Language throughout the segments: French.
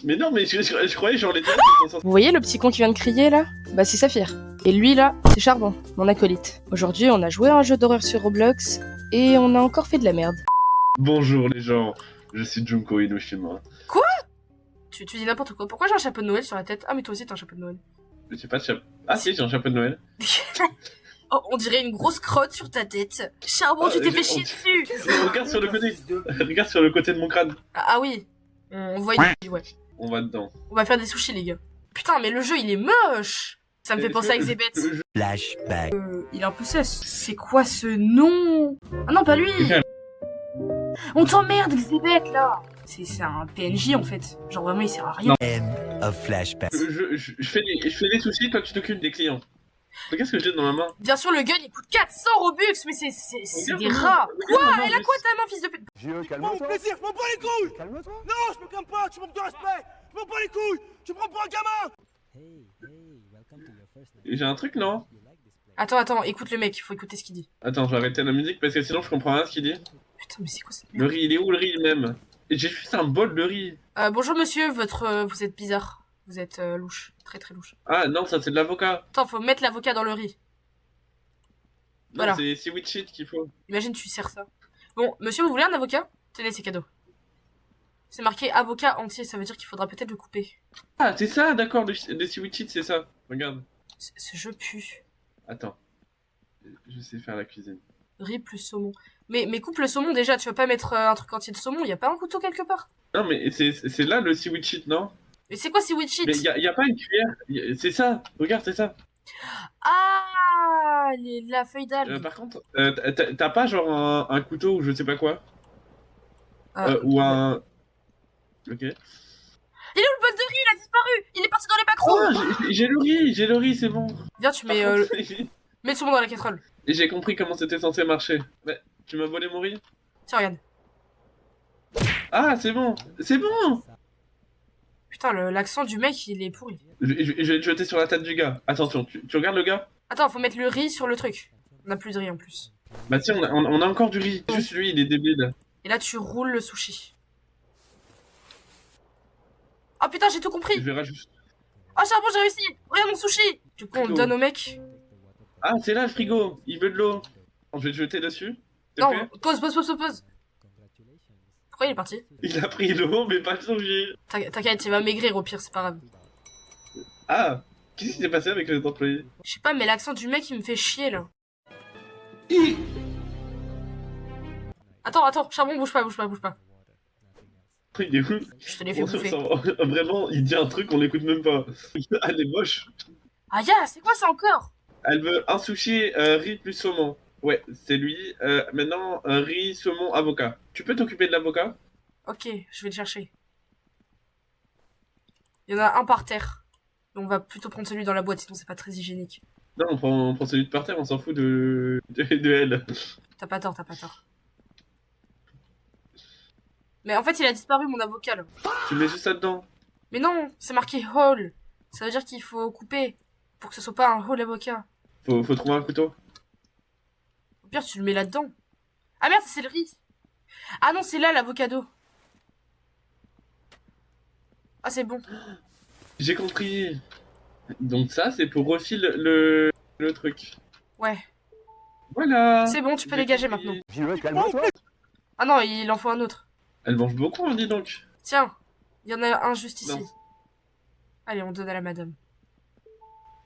Mais non, mais je croyais genre les dialogues qui sont censés... Vous voyez le petit con qui vient de crier là? Bah c'est Saphir. Et lui là, c'est Charbon, mon acolyte. Aujourd'hui on a joué à un jeu d'horreur sur Roblox, et on a encore fait de la merde. Bonjour les gens, je suis Junko Inoshima. Quoi? Tu dis n'importe quoi. Pourquoi j'ai un chapeau de Noël sur la tête? Ah mais toi aussi t'as un chapeau de Noël. J'ai pas de chapeau... Ah si, j'ai un chapeau de Noël. Oh, on dirait une grosse crotte sur ta tête. Charbon, tu t'es fait chier dessus. Regarde sur le côté. Regarde sur le côté de mon crâne. Ah oui. On voit une... Ouais. On va dedans. On va faire des sushis les gars. Putain mais le jeu il est moche. Ça me fait penser à Xébet. Flashback. Il est un peu cesse. C'est quoi ce nom? Ah non pas lui. On t'emmerde Xébet là. C'est un PNJ en fait. Genre vraiment il sert à rien. End of flashback. Je fais des sushis, toi tu t'occupes des clients. Regarde ce que j'ai dans ma main. Bien sûr le gun il coûte 400 Robux mais c'est des rats. Quoi? Elle a quoi ta main fils de pute? Mon plaisir, je m'en bats les couilles. Calme-toi. Non, je me calme pas, tu manques de respect. Je m'en bats les couilles. Tu me prends pour un gamin. J'ai un truc, non? Attends, écoute le mec, il faut écouter ce qu'il dit. Attends, je vais arrêter la musique parce que sinon je comprends rien ce qu'il dit. Putain mais c'est quoi cette Le merde? riz, il est où le riz même? Et j'ai juste un bol de riz. Bonjour monsieur, vous êtes bizarre. Vous êtes louche, très très louche. Ah non, ça c'est de l'avocat. Attends, faut mettre l'avocat dans le riz. Non, Voilà. c'est seaweed shit qu'il faut. Imagine tu sers ça. Bon, monsieur, vous voulez un avocat? Tenez, c'est cadeau. C'est marqué avocat entier, ça veut dire qu'il faudra peut-être le couper. Ah, c'est ça, d'accord, le seaweed shit, c'est ça. Regarde. Ce jeu pue. Attends. Je sais faire la cuisine. Riz plus saumon. Mais coupe le saumon déjà, tu vas pas mettre un truc entier de saumon, y a pas un couteau quelque part? Non, mais c'est là le seaweed shit, non? Mais c'est quoi ces weed shit? Mais y a pas une cuillère. C'est ça, regarde, c'est ça. Ah, la feuille d'algue. Par contre, t'as pas genre un couteau ou je sais pas quoi? Ah, Ou un... Ok. Il est où le bol de riz? Il a disparu. Il est parti dans les macros. Oh, j'ai le riz, c'est bon. Viens, tu mets, Par contre, mets le saumon dans la casserole. Et j'ai compris comment c'était censé marcher. Mais tu m'as volé mon riz? Tiens, regarde. Ah, c'est bon. C'est bon. Putain, l'accent du mec, il est pourri. Je vais te jeter sur la tête du gars. Attention, tu regardes le gars? Attends, faut mettre le riz sur le truc. On a plus de riz en plus. Bah tiens, on a encore du riz. Juste lui, il est débile. Et là, tu roules le sushi. Oh putain, j'ai tout compris. Je vais rajouter... Oh Charbon, j'ai réussi. Regarde mon sushi. Du coup, on le donne au mec. Ah, c'est là le frigo. Il veut de l'eau. Je vais te jeter dessus. T'es Non, prêt? pause. Pourquoi il est parti? Il a pris l'eau, mais pas le sushi. T'inquiète, il va maigrir au pire, c'est pas grave. Ah, qu'est-ce qui s'est passé avec les employés? Je sais pas, mais l'accent du mec, il me fait chier, là. Attends, Charbon, bouge pas. Il est où? Je te l'ai fait bouffer. Vraiment, il dit un truc, on l'écoute même pas. Elle est moche. Ah ya, c'est quoi ça encore? Elle veut un sushi riz plus saumon. Ouais, c'est lui. Maintenant, riz, saumon, avocat. Tu peux t'occuper de l'avocat? Ok, je vais le chercher. Il y en a un par terre. On va plutôt prendre celui dans la boîte, sinon c'est pas très hygiénique. Non, on prend celui de par terre, on s'en fout de elle. T'as pas tort. Mais en fait, il a disparu, mon avocat, là. Tu mets juste ça dedans. Mais non, c'est marqué whole. Ça veut dire qu'il faut couper. Pour que ce soit pas un whole avocat. Faut trouver un couteau. Au pire, tu le mets là-dedans. Ah merde, c'est le riz. Ah non, c'est là, l'avocado. Ah, c'est bon. J'ai compris. Donc ça, c'est pour refiler le truc. Ouais. Voilà. C'est bon, tu peux J'ai dégager compris. maintenant. Calme-toi. Ah non, il en faut un autre. Elle mange beaucoup, hein, dis donc. Tiens, il y en a un juste ici. Non. Allez, on donne à la madame.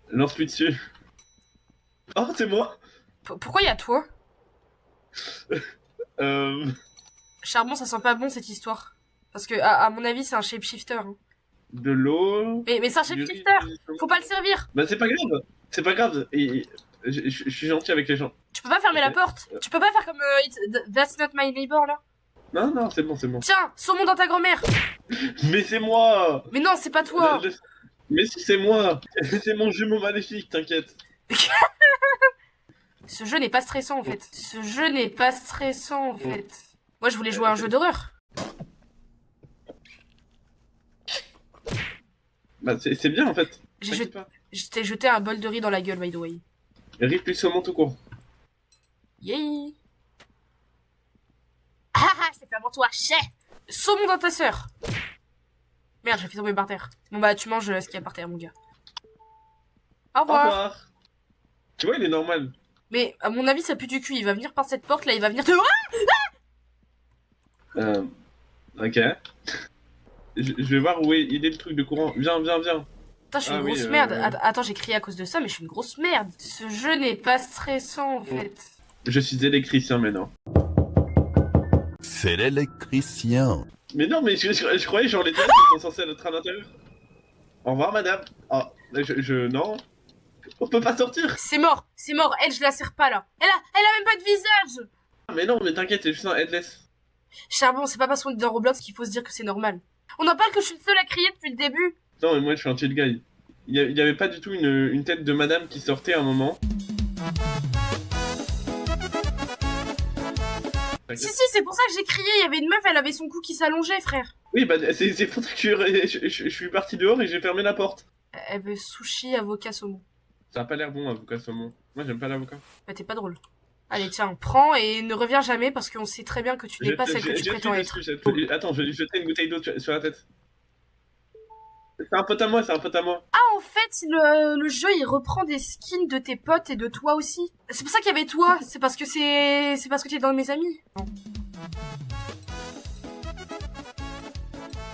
Lance-lui dessus. Oh, c'est moi. Pourquoi il y a toi? Euh... Charbon, ça sent pas bon cette histoire. Parce que, à mon avis, c'est un shapeshifter. Hein. De l'eau. Mais c'est un du shapeshifter. riz. Faut pas le servir. Bah c'est pas grave. C'est pas grave. Et je suis gentil avec les gens. Tu peux pas fermer la Ok. porte. Tu peux pas faire comme That's not my neighbor là. Non, c'est bon. Tiens, saumon dans ta grand-mère. Mais c'est moi. Mais non, c'est pas toi. Mais si, c'est moi. C'est mon jumeau maléfique, t'inquiète. Ce jeu n'est pas stressant en fait. Moi, je voulais jouer à un jeu d'horreur. Bah c'est bien en fait. J'ai T'inquiète pas. Je t'ai jeté un bol de riz dans la gueule, by the way. Riz plus saumon tout court. Yay. Ah, c'est fait avant toi, chais. Saumon dans ta sœur. Merde, j'ai fait tomber par terre. Bon bah, tu manges ce qu'il y a par terre, mon gars. Au Au revoir. revoir. Tu vois, il est normal. Mais à mon avis, ça pue du cul. Il va venir par cette porte là, il va venir te. Ok. Je vais voir où il est le truc de courant. Viens. Putain, je suis Ah une oui, grosse merde. Attends, j'ai crié à cause de ça, mais je suis une grosse merde. Ce jeu n'est pas stressant en fait. Je suis électricien maintenant. C'est l'électricien. Mais non, mais je croyais genre les terrains qui sont censés être à l'intérieur. Au revoir, madame. Ah, non. On peut pas sortir. C'est mort. Elle, je la serre pas là. Elle a même pas de visage. Ah, mais non, mais t'inquiète, c'est juste un headless. Charbon, c'est pas parce qu'on est dans Roblox qu'il faut se dire que c'est normal. On en parle que je suis le seul à crier depuis le début. Non, mais moi je suis un chill guy. Il y avait pas du tout une tête de madame qui sortait à un moment. Si, c'est pour ça que j'ai crié. Il y avait une meuf, elle avait son cou qui s'allongeait, frère. Oui, bah c'est pour ça que je suis parti dehors et j'ai fermé la porte. Elle veut sushi, avocat, saumon. Ça a pas l'air bon, avocat saumon. Moi j'aime pas l'avocat. Bah, t'es pas drôle. Allez, tiens, prends et ne reviens jamais parce qu'on sait très bien que tu n'es pas celle que tu prétends être. Attends, je vais lui jeter une bouteille d'eau sur la tête. C'est un pote à moi. Ah, en fait, le jeu, il reprend des skins de tes potes et de toi aussi. C'est pour ça qu'il y avait toi. C'est parce que tu es dans mes amis. Non.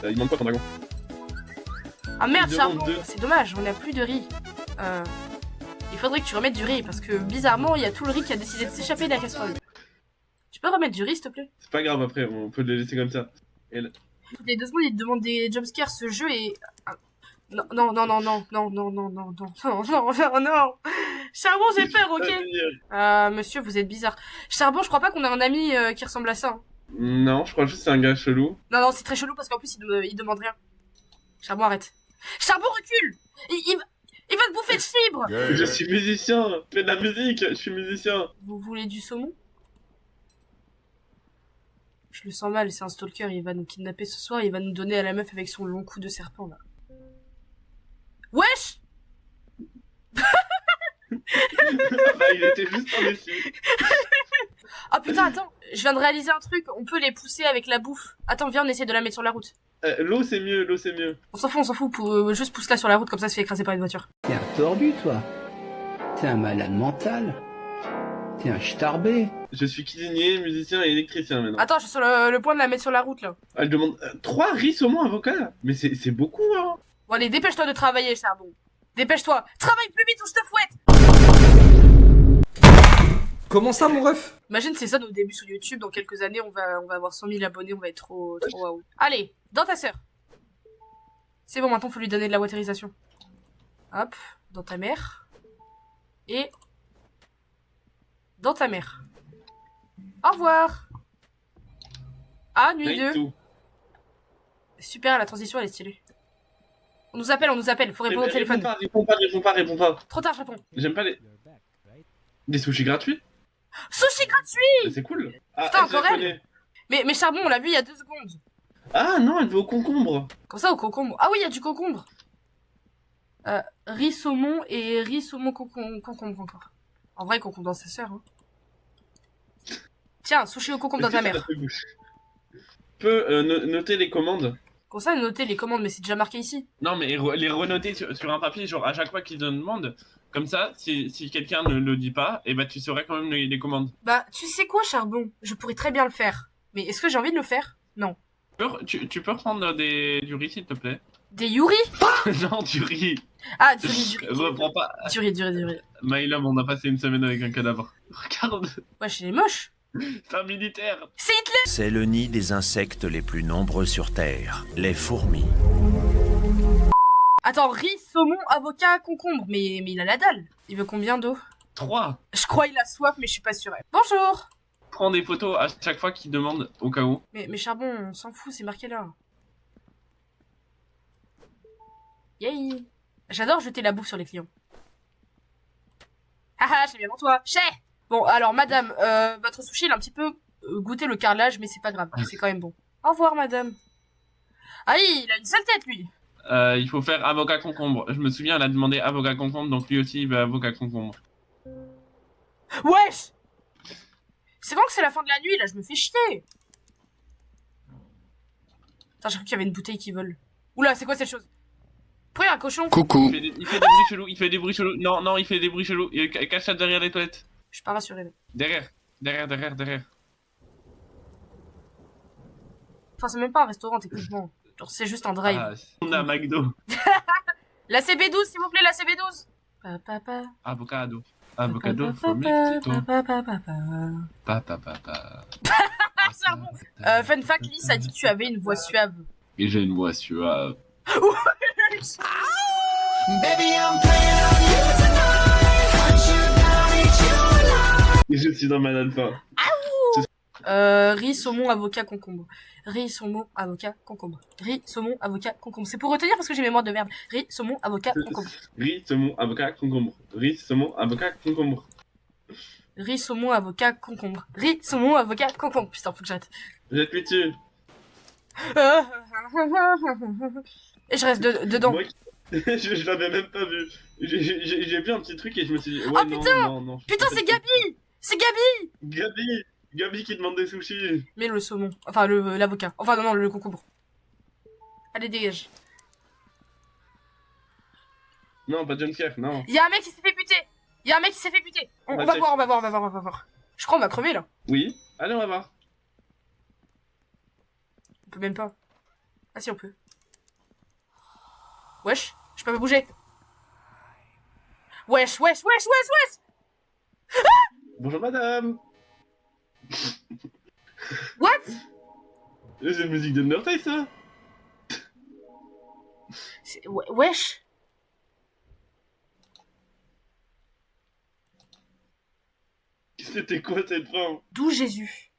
Il manque quoi ton dragon? Ah merde, Il Charbon, demande deux. c'est dommage, on a plus de riz. Il faudrait que tu remettes du riz parce que bizarrement, il y a tout le riz qui a décidé de s'échapper de la casserole. Tu peux remettre du riz, s'il te plaît? C'est pas grave après, on peut le laisser comme ça. Toutes les 2 secondes, il te demande des jumpscares. Ce jeu est. Non. Charbon, j'ai peur, ok? Monsieur, vous êtes bizarre. Charbon, je crois pas qu'on a un ami qui ressemble à ça. Hein. Non, je crois juste que c'est un gars chelou. Non, c'est très chelou parce qu'en plus, il demande rien. Charbon, arrête. Charbon, recule! Il va te bouffer de fibre! Je suis musicien, je fais de la musique, je suis musicien. Vous voulez du saumon? Je le sens mal, c'est un stalker, il va nous kidnapper ce soir, il va nous donner à la meuf avec son long cou de serpent là. Wesh! Bah, il était juste en dessus. Ah putain, attends, je viens de réaliser un truc, on peut les pousser avec la bouffe. Attends, viens, on essaie de la mettre sur la route. L'eau c'est mieux. On s'en fout, juste pousse-la sur la route, comme ça se fait écraser par une voiture. T'es un tordu, toi. T'es un malade mental. T'es un starbé. Je suis cuisinier, musicien et électricien maintenant. Attends, je suis sur le point de la mettre sur la route là. Elle demande 3 riz saumon avocat. Mais c'est beaucoup hein. Bon allez, dépêche-toi de travailler, Charbon. Dépêche-toi, travaille plus vite ou je te fouette! Comment ça, mon ref? Imagine, c'est ça nos débuts sur YouTube, dans quelques années, on va avoir 100 000 abonnés, on va être trop waouh. Allez, dans ta sœur. C'est bon, maintenant faut lui donner de la waterisation. Hop, dans ta mère. Et... dans ta mère. Au revoir. Ah, nuit 2. Super, la transition elle est stylée. On nous appelle, faut répondre au téléphone. Réponds pas. Trop tard, je réponds. J'aime pas les... Des sushis gratuits? Sushi gratuit! C'est cool. Ah, Putain, je la encore elle? connais. Mais Charbon, on l'a vu il y a 2 secondes. Ah non, elle veut au concombre. Comme ça, au concombre. Ah oui, il y a du concombre. Riz saumon et riz saumon concombre encore. En vrai, concombre dans sa sœur. Hein. Tiens, sushi au concombre dans ta mère. Tu peux noter les commandes? Comme ça, noter les commandes, mais c'est déjà marqué ici. Non, mais les renoter sur un papier, genre à chaque fois qu'ils te demandent. Comme ça, si quelqu'un ne le dit pas, et bah tu saurais quand même les commandes. Bah, tu sais quoi, Charbon? Je pourrais très bien le faire. Mais est-ce que j'ai envie de le faire? Non. Tu peux reprendre du riz, s'il te plaît? Des yuri? Non, du riz. Ah, du riz. Reprends pas. Du riz. Maïlam, on a passé une semaine avec un cadavre. Regarde, Wesh, il est moche. c'est un militaire. C'est Hitler! C'est le nid des insectes les plus nombreux sur Terre, les fourmis. Attends, riz, saumon, avocat, concombre. Mais il a la dalle. Il veut combien d'eau? 3. Je crois il a soif, mais je suis pas sûre. Bonjour! Prends des photos à chaque fois qu'il demande, au cas où. Mais Charbon, on s'en fout, c'est marqué là. Yay! J'adore jeter la bouffe sur les clients. Haha, c'est bien pour toi. Chais! Bon, alors madame, votre sushi il a un petit peu goûté le carrelage, mais c'est pas grave, c'est quand même bon. Au revoir madame. Ah il a une sale tête lui. Il faut faire avocat concombre. Je me souviens, elle a demandé avocat concombre, donc lui aussi il veut avocat concombre. Wesh! C'est bon que c'est la fin de la nuit, là, je me fais chier. Putain, j'ai cru qu'il y avait une bouteille qui vole. Oula, c'est quoi cette chose? Pourquoi il y a un cochon? Coucou. Il fait des bruits chelous, il fait des bruits chelous. Non, non, il fait des bruits chelous. Cache-toi derrière les toilettes. Je suis pas rassurée. Derrière. Enfin, c'est même pas un restaurant, techniquement. Genre, c'est juste un drive. Ah, on a McDo. La CB12, s'il vous plaît, la CB12. Papa. Avocado. Avocado for me, Papa. C'est bon. Fun fact, Lys a dit que tu avais une voix suave. Et j'ai une voix suave. Et je suis dans ma alpha. Riz, saumon, avocat, concombre. Riz, saumon, avocat, concombre. Riz, saumon, avocat, concombre. C'est pour retenir parce que j'ai mémoire de merde. Riz, saumon, avocat, concombre. Riz, saumon, avocat, concombre. Riz, saumon, avocat, concombre. Riz, saumon, avocat, concombre. Riz, saumon, avocat, concombre. Putain, faut que j'arrête. Jette-lui dessus. Et je reste dedans. Moi, je l'avais même pas vu. J'ai vu un petit truc et je me suis dit, ouais, Oh, non, putain non. Putain, c'est Gabi! C'est Gabi! Gabi qui demande des sushis. Mais le saumon. Enfin, l'avocat. Enfin, non, le concombre. Allez, dégage. Non, pas de jumpscare, non. Y'a un mec qui s'est fait buter! On Ouais, va c'est- voir, on va voir. Je crois qu'on va crever, là. Oui, allez, on va voir. On peut même pas. Ah si, on peut. Wesh, je peux pas bouger. Wesh. Bonjour madame. What? C'est une musique d'Undertale, ça. Wesh. C'était quoi cette fin? D'où Jésus?